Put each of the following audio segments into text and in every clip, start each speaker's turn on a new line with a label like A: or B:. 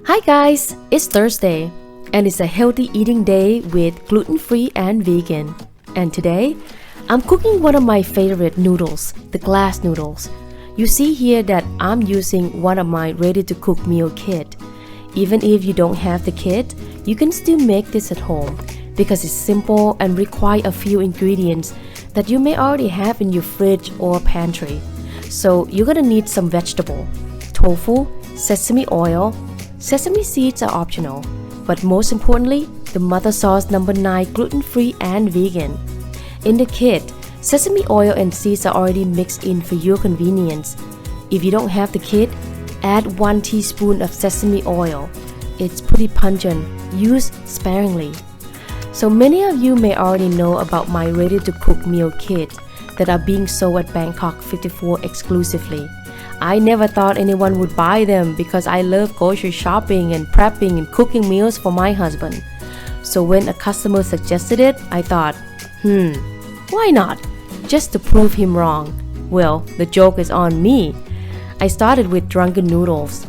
A: Hi guys, it's Thursday and it's a healthy eating day with gluten-free and vegan. And today, I'm cooking one of my favorite noodles, the glass noodles. You see here that I'm using one of my ready-to-cook meal kit. Even if you don't have the kit, you can still make this at home because it's simple and require a few ingredients that you may already have in your fridge or pantry. So you're gonna need some vegetable, tofu, sesame oil. Sesame seeds are optional, but most importantly, the MotherSauce9 gluten-free and vegan. In the kit, sesame oil and seeds are already mixed in for your convenience. If you don't have the kit, add 1 teaspoon of sesame oil. It's pretty pungent, use sparingly. So many of you may already know about my ready-to-cook meal kit that are being sold at Bangkok 54 exclusively. I never thought anyone would buy them because I love grocery shopping and prepping and cooking meals for my husband. So when a customer suggested it, I thought, why not? Just to prove him wrong. Well, the joke is on me. I started with drunken noodles,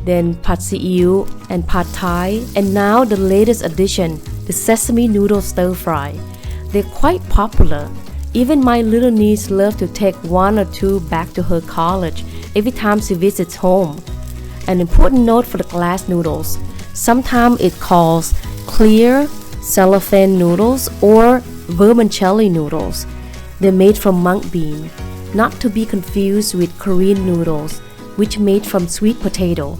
A: then pad see ew and pad thai, and now the latest addition, the sesame noodle stir fry. They're quite popular. Even my little niece loves to take 1 or 2 back to her college every time she visits home. An important note for the glass noodles. Sometimes it calls clear cellophane noodles or vermicelli noodles. They're made from mung bean, not to be confused with Korean noodles, which made from sweet potato.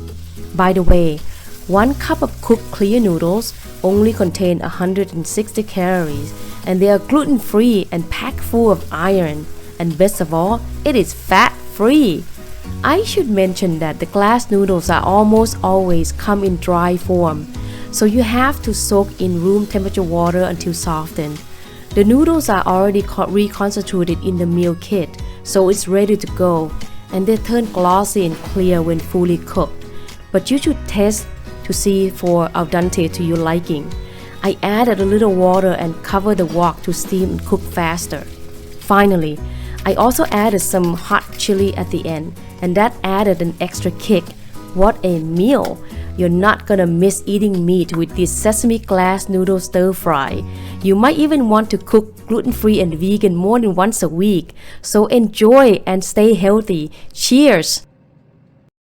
A: By the way, 1 cup of cooked clear noodles only contain 160 calories, and they are gluten-free and packed full of iron. And best of all, it is fat-free. I should mention that the glass noodles are almost always come in dry form, so you have to soak in room temperature water until softened. The noodles are already reconstituted in the meal kit, so it's ready to go, and they turn glossy and clear when fully cooked. But you should test to see for al dente to your liking. I added a little water and covered the wok to steam and cook faster. Finally, I also added some hot chili at the end, and that added an extra kick. What a meal! You're not gonna miss eating meat with this sesame glass noodle stir fry. You might even want to cook gluten-free and vegan more than once a week. So enjoy and stay healthy. Cheers!